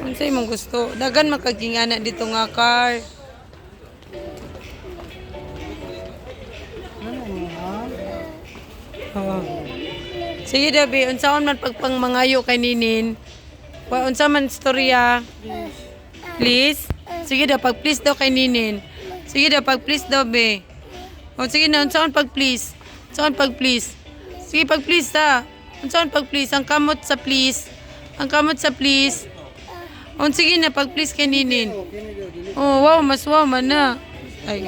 Unsay mong gusto? Dagan makaging anak dito nga car. Oh. Sige dabi, unsaon man pagpang mangayo kay Ninin? Unsa man storya? Please? Sige daw, pag please daw kay Ninin. Sige daw, pag please daw be. O sige na, unsaon pag please? Unsaon pag please? Sige pag please ta. Unsaon pag please? Ang kamot sa please. Ang kamot sa please. O sige na, pag please kay Ninin. Oh, wow, mas wow man na. Ay.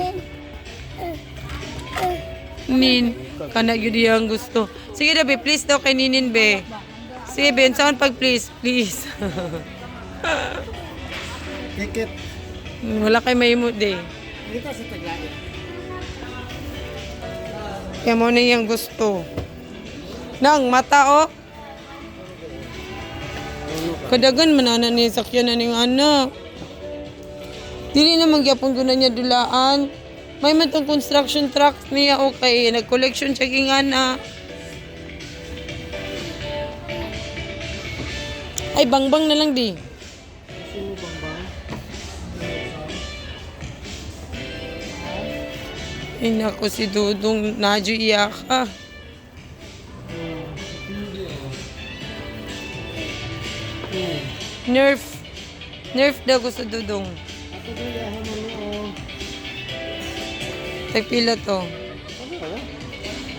Nin, kana gyud ang gusto. Sige daw be, please daw kay Ninin be. Sige be, unsaon pag please? Please. Ticket. Wala kay mahimo de. Dito sa Taglait. Kaya mo na yung gusto. Nang mata o. Kadagan manana ni sakyan na ning anak. Dili na magyapon ko na niya dulaan. May man tong construction truck niya okay. Nag-collection siya king anak. Ay, bangbang na lang di. Sino bang? Ay, naku si Dudong. Nadyo iyak ka. Nerf. Nerf daw ko sa Dudong. Ato dili ako manuo. Tagpila to. Ano ba?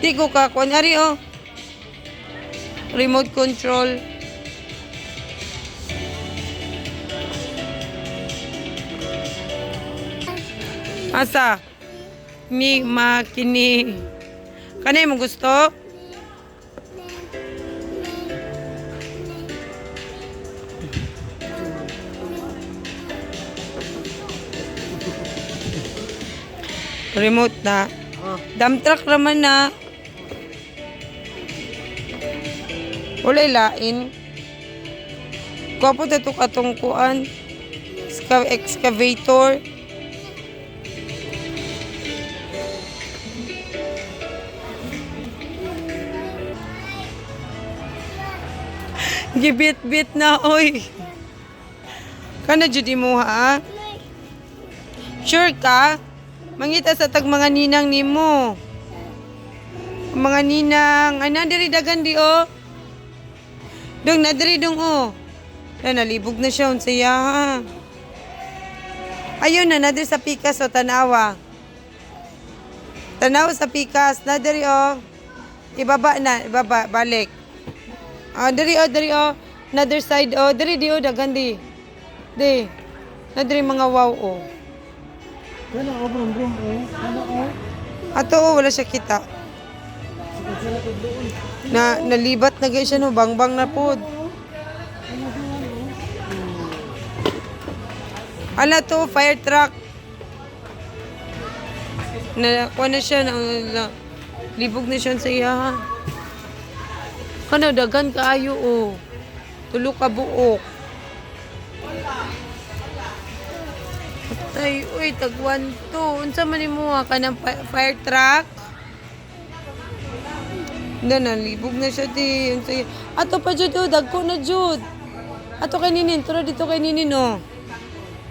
Di ko ka. Kuanyari oh. Remote control. Asa? Ni makini. Kanay mo gusto? Remote na. Dump truck naman na. Walay lain. Kuha po ito katong kuan. Excavator. Gibit-bit na, oy. Kana jud mo ha? Sure ka? Mangita sa tag mga ninang nimo. Mga ninang, ay nadiri dagan di oh. Dong nadiri dong oh. Nalibog na siya unsaya ha. Ayun na nadiri sa pikas o tanawa. Tanawa sa pikas, nadiri oh. Ibaba na, ibaba, balik. Dari oh. Another side oh. Dari di oh, dagan di. Di. Nadiri mga wow oh. Ano ako brum eh? Ano ako? Ato oh, wala siya kita. Nalibat na guys siya no, bangbang na pod. Ala to, fire truck. Kuha na siya, libog na siya sa iya. Kano, dagan kaayo oh. Tulo ka buok. Ay, uy, tagwan to. Unsa man mo ka ng fire truck? Nalibog na siya di. Unsa ato pa jud oh, dagko na jud. Ato kay Ninin, turo dito kay Ninin oh.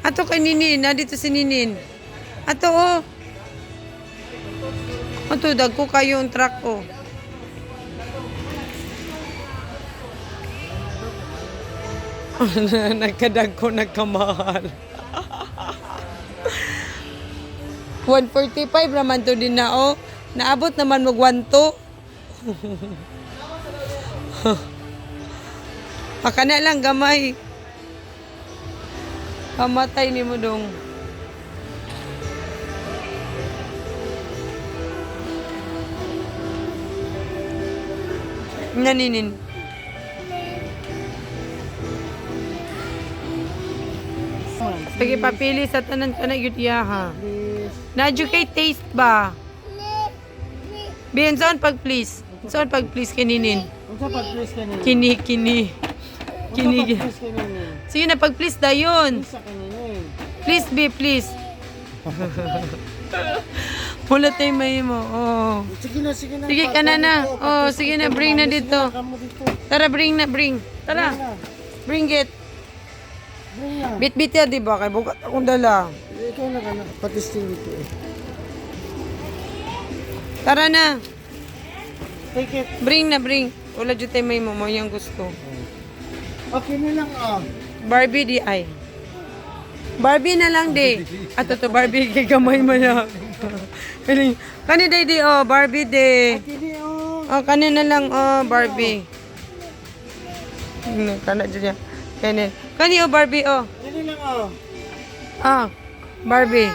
Ato kay Ninin, na dito si Ninin. Ato oh. Ato dagko kayo ang truck oh. Nagkadagko nagkamahal. 145 naman to din na oh. Naabot naman mag 1-2. Aka na lang gamay. Kamatay ni mo dong. Naninin. Sige papili sa tanan ka na yun ha. Na-educate taste ba? Biyan saan pag please? Saan pag please kininin? Unsa pag please kanina? Kini. Unsa pag please kanina? Sige na pag please dayon. Sa kanina. Please be please. Wala tayo may mo. Oh. Sige na, sige na. Sige ka na. Oh, sige na, bring na dito. Tara, bring. Tara. Bring it. Bring na. Bit-bit ya, di ba? Kay bukat akong dala. Ikaw na ka na. Patisting dito eh. Tara na. Take it. Bring na, bring. Wala dyan tayo may mo yung gusto. Okay na lang ah. Barbie di ay. Barbie na lang di. At ito Barbie kay gamay mo na. Kani day di oh, Barbie di. Kini oh. Oh, kani na lang oh, Barbie. Kana dyan yan. Kani oh, Barbie oh. Kini lang oh. Ah, Barbie.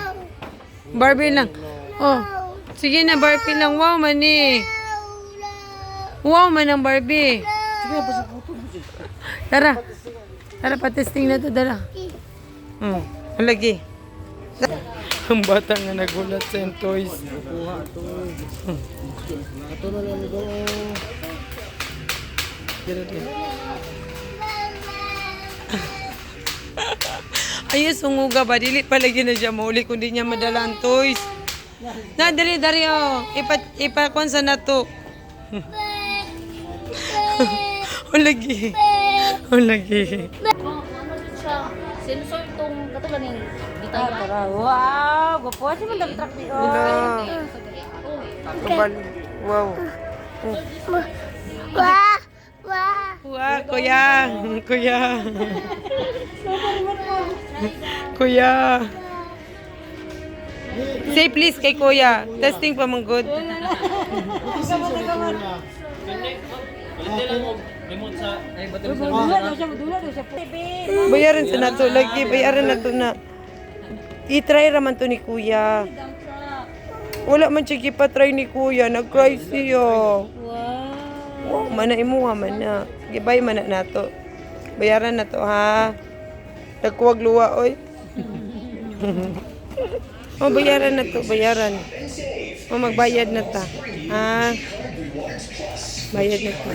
Barbie lang. Oh. Sige na, Barbie lang. Wow, mani. Wow, man ang Barbie. Sige, basta ko. Tara. Tara, patesting na to. Tara. Lagi. Ang bata nga nagulat sa yung toys. Kuha to. Ito na lang ito. Ayos, sunguga ba? Dili palagi na siya mauli kundi niya madala ang toys. Na, dali, oh. Ipakon sa na to. Lagi. Lagi. Sensor itong katulad ng gitara. Wow, gapo siya man nag-track ni Wow. Wah, kuya. Kuya. Kuya. Say please kay kuya. Testing pa mong good. Bayaran sa nato lagi, bayaran na to na. I-try raman to ni kuya. Wala man siya pa-try ni kuya, nag-cry siya. Wow, mana imuha man na. Gibay man na nato. Bayaran na to ha. Nagkuwag luwa oy. Oh, bayaran na to, bayaran. Oh, magbayad na ta. Ha? Bayad na to.